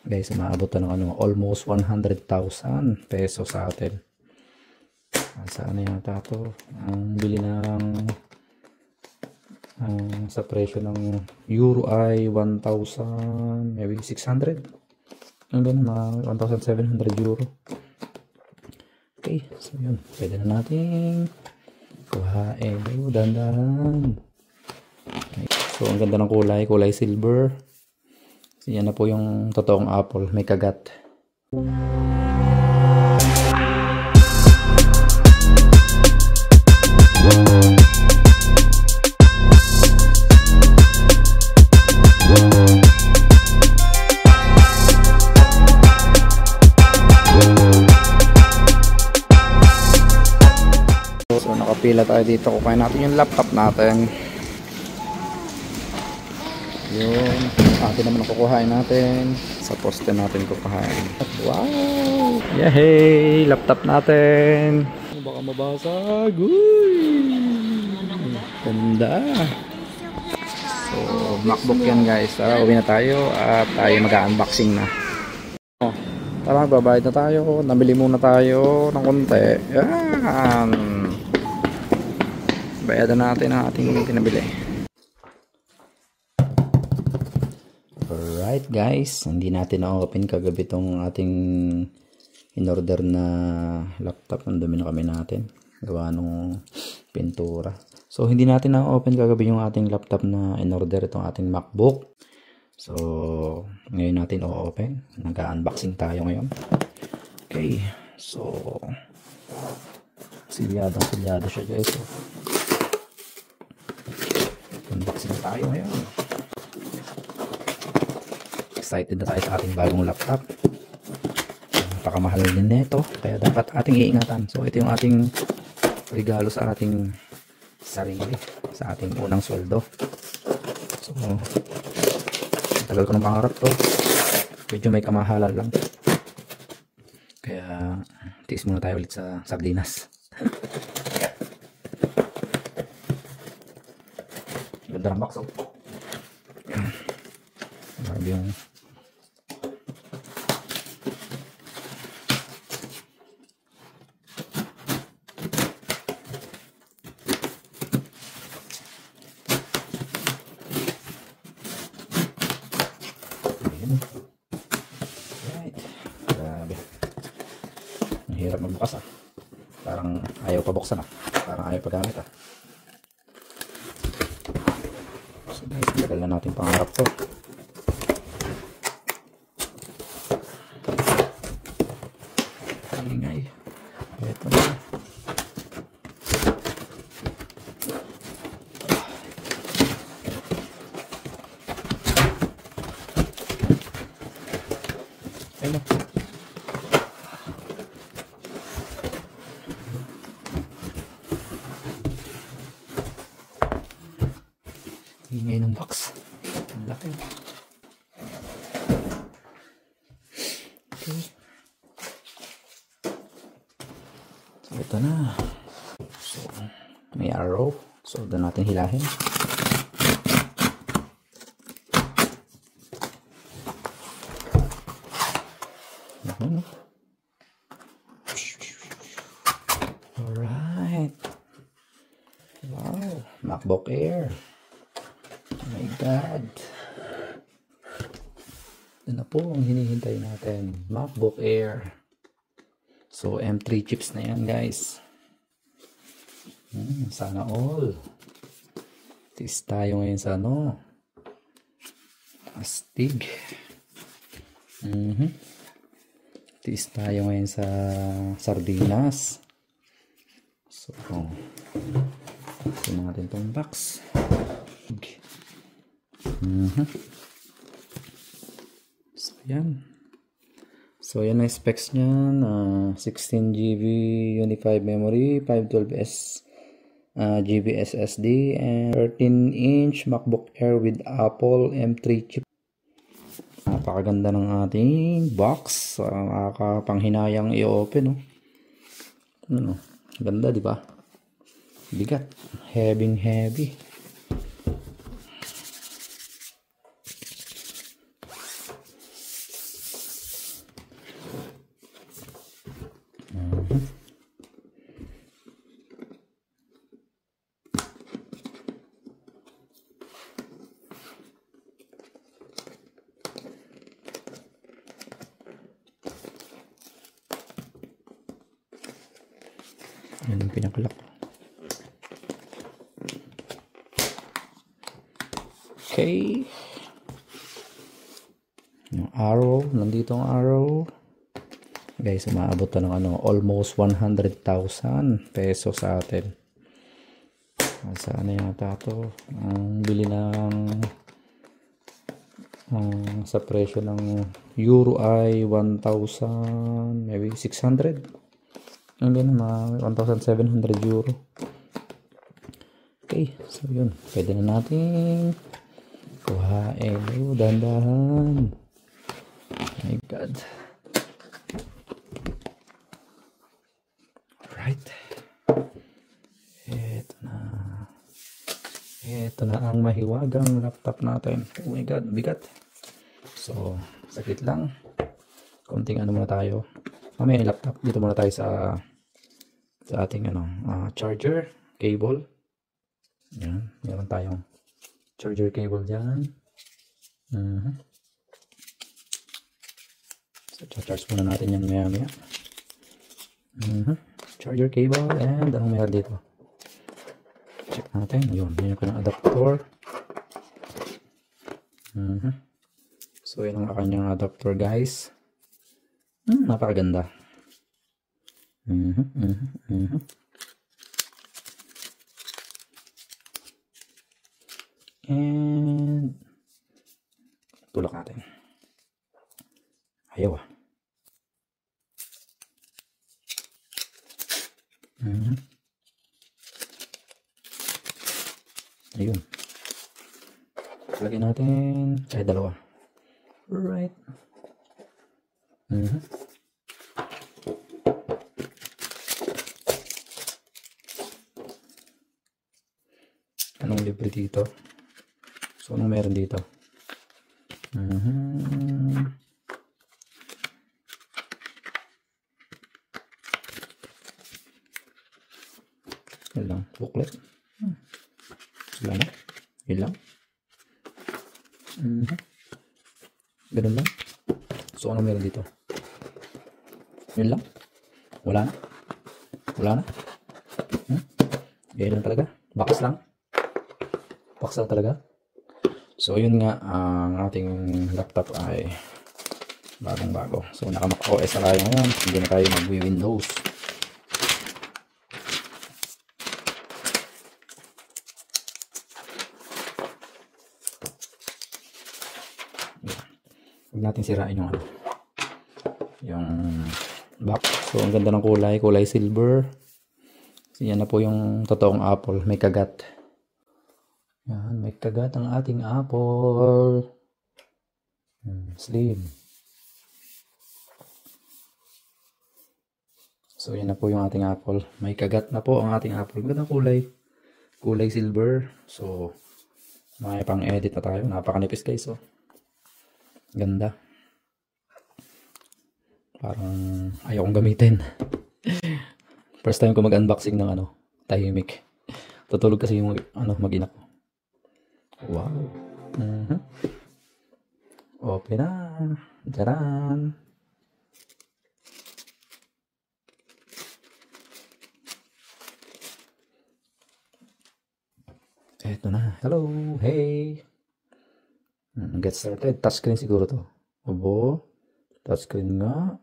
Guys, umaabot na ng ano, almost 100,000 pesos sa atin. Saan yata ito? Ang bili ng sa presyo ng euro ay 1,000, maybe 600. Ano mga 1,700 euro. Okay, so yun. Pwede na natin kuhain. Dandahan. Okay. So, ang ganda ng kulay silver. So, yan na po yung totoong apple. May kagat. So, nakapila tayo dito. Kukain natin yung laptop natin. Yun. Atin naman ang kukuhain natin. Sa poste natin kukuhain. Wow! Yay! Laptop natin. Baka mabasag. Uy! Ganda. So, MacBook yan guys. Tara, uwi na tayo at tayo mag-unboxing na. Tara, babayad na tayo. Nabili muna tayo ng konti. Yan. Bayadan natin ang ating pinabili. Alright guys, hindi natin na-open kagabi itong ating in-order na laptop. Ang dumi na kami natin. Gawa nung pintura. So hindi natin na-open kagabi yung ating laptop na in-order, itong ating MacBook. So ngayon natin o-open. Nag-unboxing tayo ngayon. Okay, so silyado siya guys. So, unboxing tayo ngayon. Excited na tayo sa ating bagong laptop. Napakamahal din nito, kaya dapat ating iingatan. So ito yung ating regalo sa ating sarili, sa ating unang sweldo. So tagal ko ng pangarap to. Medyo may kamahalan lang, kaya tiis muna tayo ulit sa sardinas. Ganda ng box, oh. Marami yung right. Grabe. Ang hirap magbukas, ah. Parang ayaw pabuksan, ah. Parang ayaw paggamit, ah. So guys, tagal na natin pangarap to. Ingay. Ito na. Ayun. Ingay ng box. Ang laki. Okay. So, ito na. So, may arrow. So, doon natin hilahin. Alright. Wow. MacBook Air. Oh my God. Ito na po ang hinihintay natin. MacBook Air. So, M3 chips na yan, guys. Sana all. Tis tayo ngayon sa ano. Astig. Tis tayo ngayon sa sardinas. So, ito natin itong box. So, yan. So, yan ang specs niyan. 16GB Unified Memory, 512 GB SSD, and 13-inch MacBook Air with Apple M3 chip. Napakaganda ng ating box. Nakakapanghinayang i-open, oh. Ano, ganda, di ba? Bigat. Heavy. Yan yung pinakalak. Okay. Yung arrow. Nandito ang arrow. Guys, umaabot to ng almost 100,000 pesos sa atin. Saan yata to? Ang bili ng sa presyo ng euro ay 1,000, maybe 600. Ang ganun, 1,700 euro. Okay, so yun. Pwede na natin kuhain. Dahan-dahan. Oh my God. Alright. Ito na ang mahiwagang laptop natin. Oh my God, bigat. So, sakit lang. Konting muna tayo. Mamaya yung laptop. Dito muna tayo sa ating charger cable. Yan, meron tayong charger cable dyan. So, charge muna natin yan maya. Charger cable, and anong meron dito? Check natin. Yun yung kanyang adapter. So, yun ang kanyang adapter, guys. Napakaganda. And tulak natin. Ayaw Ayun. Lagyan natin kahit dalawa. Right. Anong libre dito? So, anong meron dito? Yan lang. Booklet. Wala na. Yun lang. Ganun lang. So, anong meron dito? Yun lang. Wala na. Wala na. Yan lang talaga. Bakas lang. Bakas lang talaga. So, yun nga, ang ating laptop ay bagong-bago. So, naka-Mac OS na tayo ngayon. Hindi na tayo mag-Windows. Huwag natin sirain yung box. So, ang ganda ng kulay silver. So, yan na po yung totoong Apple. May kagat. Yan, may kagat ang ating Apple. Slim. So, yan na po yung ating Apple. May kagat na po ang ating Apple. Ganda kulay. Kulay silver. So, may pang edit na tayo. Napakanipis guys. So, ganda. Parang ayaw kong gamitin. First time ko mag-unboxing ng tahimik. Tutulog kasi yung mag-ina ko. Wow. Open na. Jaran. Eto na. Hello. Hey. Get started. Touchscreen siguro to. Obo. Touchscreen nga.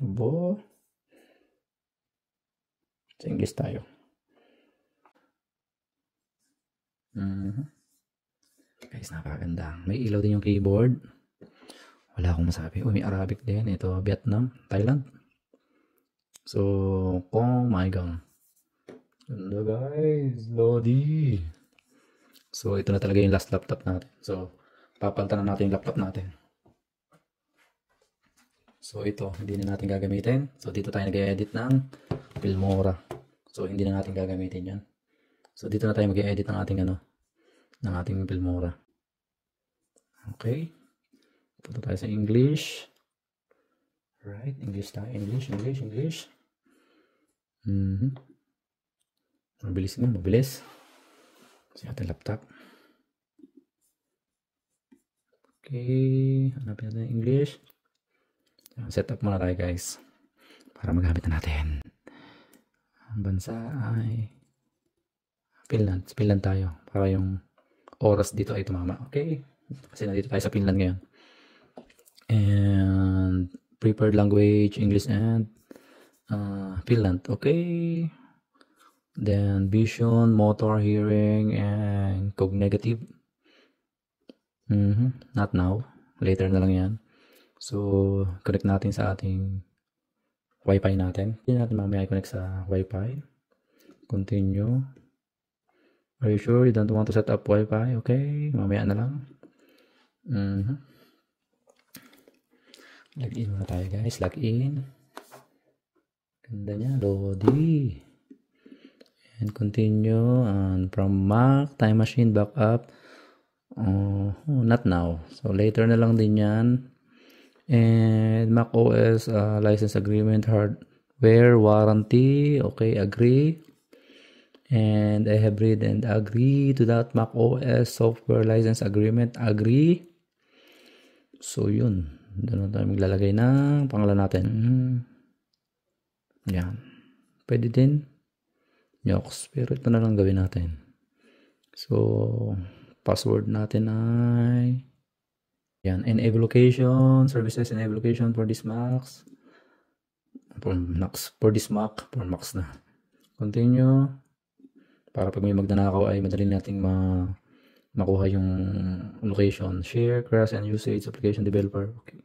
Obo. Sa English tayo. Guys, napakaganda. May ilaw din yung keyboard. Wala akong masabi. May Arabic din. Ito, Vietnam, Thailand. So, oh my God. Ganda guys. Lodi. So, ito na talaga yung last laptop natin. So, papalitan na natin yung laptop natin. So, ito, hindi na natin gagamitin. So, dito tayo nag-edit ng Filmora. So, hindi na natin gagamitin yan. So, dito na tayo mag-edit ng ating ng ating Filmora. Okay. Punta tayo sa English. Right, English tayo. English. Mabilis nga, mabilis. Sa ating laptop. Okay, hanapin natin yung English. Set up muna tayo guys para magamit na natin. Ang bansa ay Finland. Finland tayo para yung oras dito ay tumama. Okay, kasi nandito tayo sa Finland ngayon. And preferred language, English and Finland. Okay. Then vision, motor, hearing, and cognitive. Not now. Later na lang yan. So, connect natin sa ating Wi-Fi natin. Hindi natin mamaya i-connect sa Wi-Fi. Continue. Are you sure you don't want to set up Wi-Fi? Okay, mamaya na lang. Log in muna tayo guys. Log in. Ganda niya. Lodi. And continue. And from Mac, time machine, backup. Not now. So, later na lang din yan. And Mac OS license agreement, hardware warranty. Okay, agree. And I have read and agree to that Mac OS software license agreement. Agree. So, yun. Doon na tayo maglalagay ng pangalan natin. Yan. Pwede din. Yox. Pero ito na lang gawin natin. So, password natin ay yan. Enable location. Services enable location for this Macs. For this Mac. For Macs na. Continue. Para pag may magnanakaw ay madali nating makuha yung location. Share, crash and usage, application developer. Okay.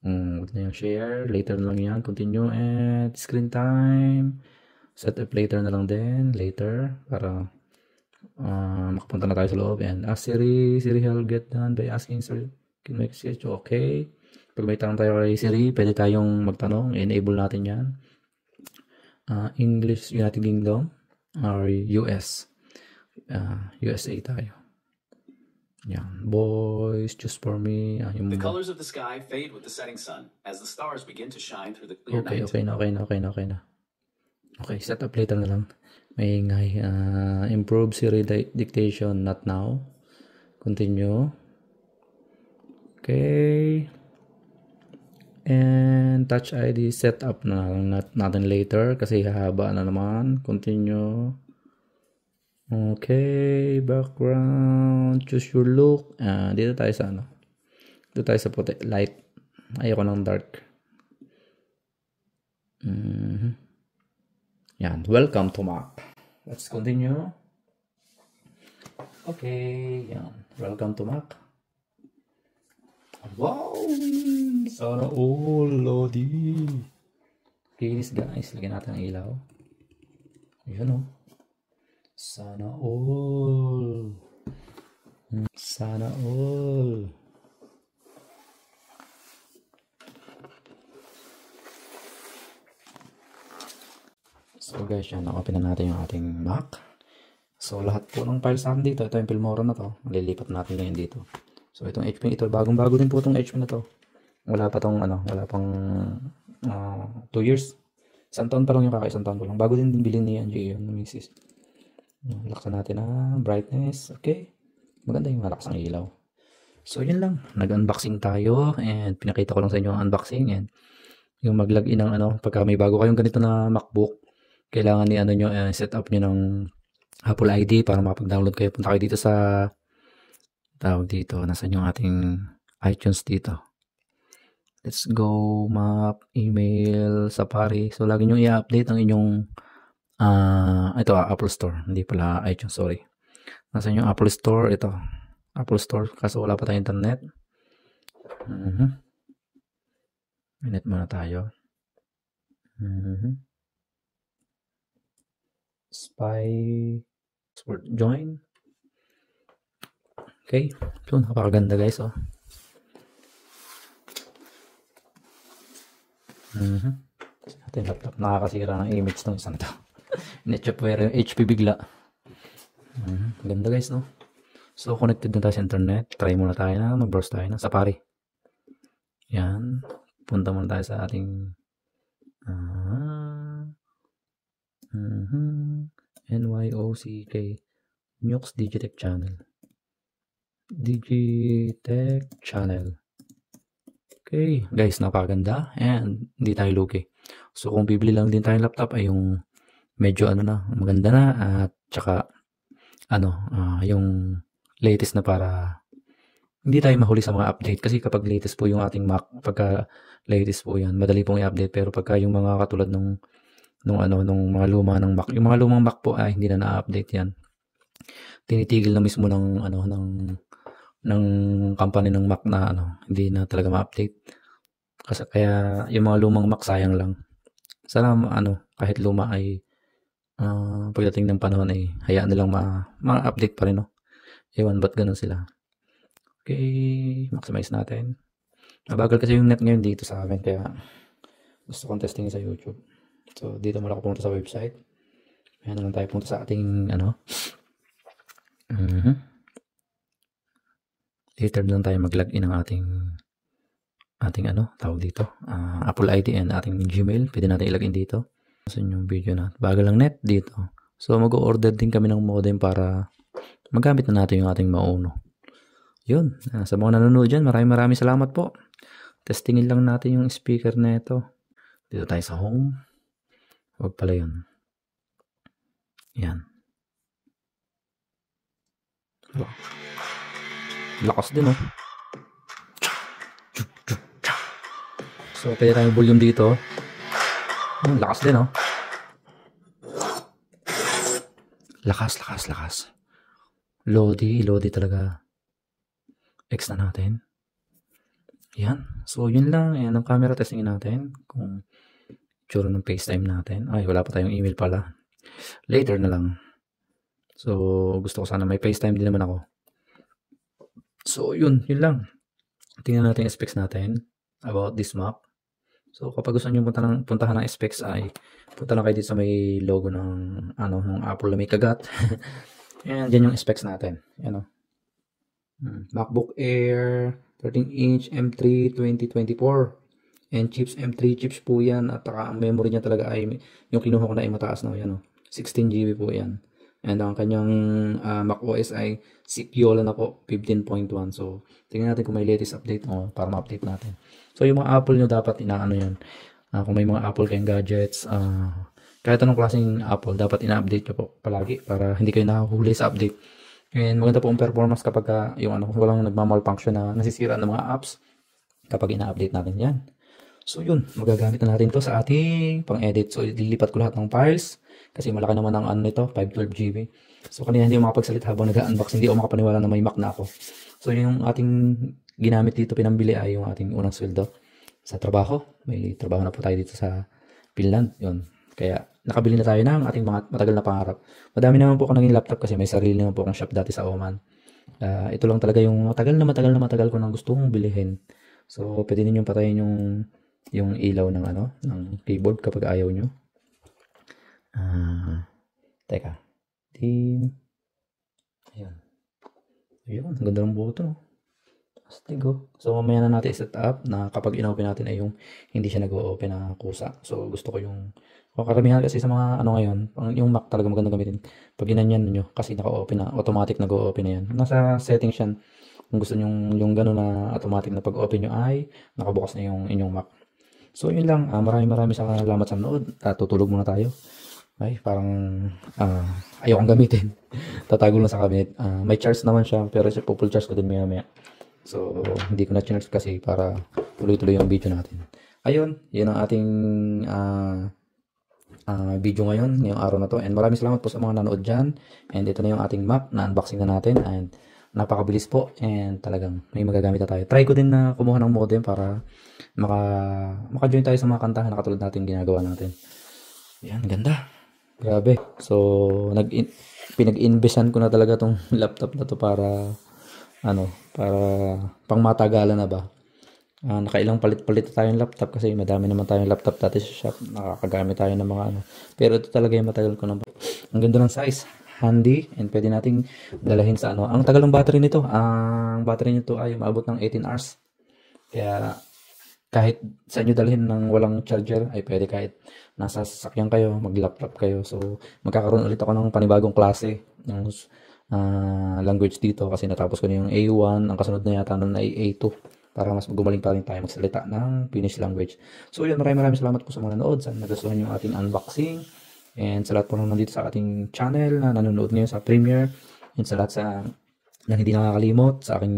Huwag na yung share. Later na lang yan. Continue. And screen time. Set up later na lang din. Later. Para makapunta na tayo sa loob. And ask Siri. Siri will get done by asking Siri. Can make switch. Okay. Pag may tanong tayo kay Siri, pwede tayong magtanong. Enable natin yan. English, United Kingdom. Or US. USA tayo. Yan. Boys, choose for me. The colors of the sky fade with the setting sun as the stars begin to shine through the clear night. Okay na. Okay, set up later na lang. May ingay. Improve Siri dictation, not now. Continue. Okay. And Touch ID set up na lang natin later kasi hahaba na naman. Continue. Okay, background, choose your look. Dito tayo sa ano. Dito tayo sa puti, light. Ayoko ng dark. Yan, welcome to Mac. Let's continue. Okay, yan. Welcome to Mac. Wow! Sana all, Lodi. Kinis guys, lagyan natin ang ilaw. Ayan o. Sana all. Sana all. So guys, yan. Open na natin yung ating Mac. So lahat po ng files natin dito. Ito yung Filmora na to. Malilipat natin ngayon dito. So itong HP ito. Bagong-bago din po itong HP na to. Wala pa tong ano. Wala pang 2 years. Isang taon pa lang yung kaka-isang taon pa lang. Bago din bilhin ni Angie yun. Misis. Laksan natin ang brightness. Okay. Maganda yung malakas ang ilaw. So yun lang. Nag-unboxing tayo. And pinakita ko lang sa inyo ang unboxing. And yung mag-login ng ano. Pagka may bago kayong ganito na MacBook. Kailangan ni ano nyo. Set up nyo ng Apple ID para makapag-download kayo. Punta kayo dito sa tawag dito. Nasaan yung ating iTunes dito. Let's go. Map, email, Safari. So lagi nyo i-update ang inyong ito Apple Store. Hindi pala iTunes, sorry. Nasaan yung Apple Store? Ito. Apple Store. Kaso wala pa tayong internet. Minute muna tayo. Spy. Sport join. Okay. So, napakaganda guys. Oh. Ating laptop. Nakakasira ng image ng isang ito. Netshopware yung HP bigla. Ganda guys, no? So, connected na tayo sa internet. Try muna tayo na. Mag-browse tayo na Safari. Yan. Punta muna tayo sa ating NYOCK. Nux Digitech Channel. Digitech Channel. Okay, guys, napakaganda. And hindi tayo lugi. So, kung bibili lang din tayong laptop ay yung medyo maganda na at tsaka yung latest na para hindi tayo mahuli sa mga update. Kasi kapag latest po yung ating Mac, pagka latest po yan, madali pong i-update. Pero pagka yung mga katulad nung mga luma ng Mac, yung mga lumang Mac po ay hindi na na-update yan. Tinitigil na mismo ng company ng Mac na hindi na talaga ma-update. Kasi kaya yung mga lumang Mac sayang lang. Sana kahit luma ay pagdating ng panahon ay hayaan nilang ma-update pa rin, no? Ewan ba't ganun sila. Okay, maximize natin. Mabagal kasi yung net ngayon dito sa amin kaya gusto kong testingin sa YouTube. So dito muna ako pumunta sa website. Ayan na lang tayo punta sa ating later na lang tayo mag-login ng ating tawag dito, Apple ID and ating Gmail. Pwede natin ilagin dito. So yung video na bagal lang net dito. So mag-order din kami ng modem para magamit na natin yung ating mauno. Yun, sa mga nanonood dyan, maraming salamat po. Testingin lang natin yung speaker na ito. Dito tayo sa home. Huwag pala yun. Yan. Lakas din, oh. So, pwede tayong volume dito. Lakas din, oh. Lakas. Lodi talaga. X na natin. Yan. So, yun lang. Ayan ang camera testingin natin. Kung tsura ng FaceTime natin. Ay, wala pa tayong email pala. Later na lang. So, gusto ko sana may FaceTime din naman ako. So, yun lang. Tingnan natin yung specs natin about this Mac. So, kapag gusto nyo puntahan ng specs ay punta lang kayo dito sa may logo ng Apple na may kagat. Ayan, dyan yung specs natin. Yan, MacBook Air 13-inch M3 2024 and chips M3 chips po yan at ang memory niya talaga ay yung kinuha ko na ay mataas na yan, 16 GB po yan and ang kanyang Mac OS ay Yola na po 15.1. so tingnan natin kung may latest update para ma-update natin. So yung mga Apple nyo dapat inaano yan, kung may mga Apple kayong gadgets, kahit anong klaseng Apple dapat ina-update nyo po palagi para hindi kayo nakahuli sa update. And maganda po ang performance kapag yung walang nagma-malfunction na nasisira ng mga apps kapag ina-update natin yan. So yun, magagamit na natin to sa ating pang-edit. So ililipat ko lahat ng files kasi malaki naman ang nito, 512 GB. So kanina hindi makapagsalit habang nag-unbox, hindi ako makapaniwala na may Mac na ako. So yung ating ginamit dito, pinambili ay yung ating unang sweldo sa trabaho. May trabaho na po tayo dito sa Finland. Yun. Kaya nakabili na tayo ng ating mga matagal na pangarap. Madami naman po ako naging laptop kasi may sarili naman po akong shop dati sa Oman. Ito lang talaga yung matagal ko nang gusto kong bilihin. So pwede ninyong patayin yung ilaw ng ng keyboard kapag ayaw nyo. Teka. Ayun. Ang ganda ng buto, no? So mamaya na natin i-set up na kapag in-open natin ay yung hindi siya nag-o-open na kusa. So gusto ko yung karamihan kasi sa mga ngayon, yung Mac talaga maganda gamitin. Pag ginanyan nyo kasi naka-open na, automatic nag-o-open na yan. Nasa settings yan. Kung gusto nyo yung gano'n na automatic na pag-open nyo ay nakabukas na yung inyong Mac. So yun lang, maraming salamat sa nood. Tutulog muna tayo. Ay, parang ayaw kong gamitin. Tatago lang sa cabinet. May charge naman siya, pero full charge ko din maya. So, hindi ko na charge kasi para tuloy-tuloy yung video natin. Ayun, yun ang ating video ngayon, ngayong araw na to. And maraming salamat po sa mga nanood dyan. And ito na yung ating Mac na unboxing na natin. And napakabilis po. And talagang may magagamit na tayo. Try ko din na kumuha ng modem para maka-join tayo sa mga kantahan na katulad natin ginagawa natin. Yan, ganda. Grabe. So, pinag-investan ko na talaga tong laptop na to para pang matagalan na ba. Nakailang palit-palit na tayong laptop kasi madami naman tayong laptop dati sa shop. Nakakagamit tayo ng mga Pero ito talaga yung matagal ko na. Ang ganda ng size. Handy. And pwede nating dalahin sa Ang tagal ng battery nito. Ang battery nito ay umabot ng 18 hours. Kaya kahit sa inyo dalhin ng walang charger, ay pwede kahit nasa sasakyan kayo, mag-laptop kayo. So, magkakaroon ulit ako ng panibagong klase ng language dito kasi natapos ko na yung A1, ang kasunod na yata nun ay A2 para mas gumaling pa rin tayo magsalita ng Finnish language. So, yun, maraming salamat po sa mga nanood. Sana nagustuhan yung ating unboxing. And sa lahat po nang nandito sa ating channel na nanonood ngayon sa Premiere. And sa lahat na hindi nakakalimot sa aking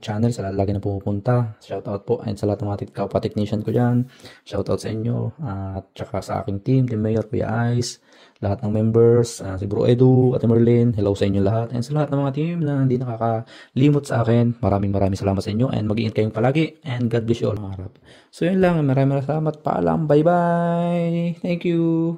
channel, sa lahat lagi na pumupunta. Shoutout po. And sa lahat ng mga kapwa technician ko dyan. Shoutout sa inyo. At saka sa aking team Mayor, Kuya Ice, lahat ng members, si Bro Edu, Ate Merlin, hello sa inyo lahat. And sa lahat ng mga team na hindi nakakalimot sa akin, maraming salamat sa inyo. And mag-iingat kayong palagi. And God bless you all mga harap. So yun lang. Maraming salamat. Paalam. Bye-bye. Thank you.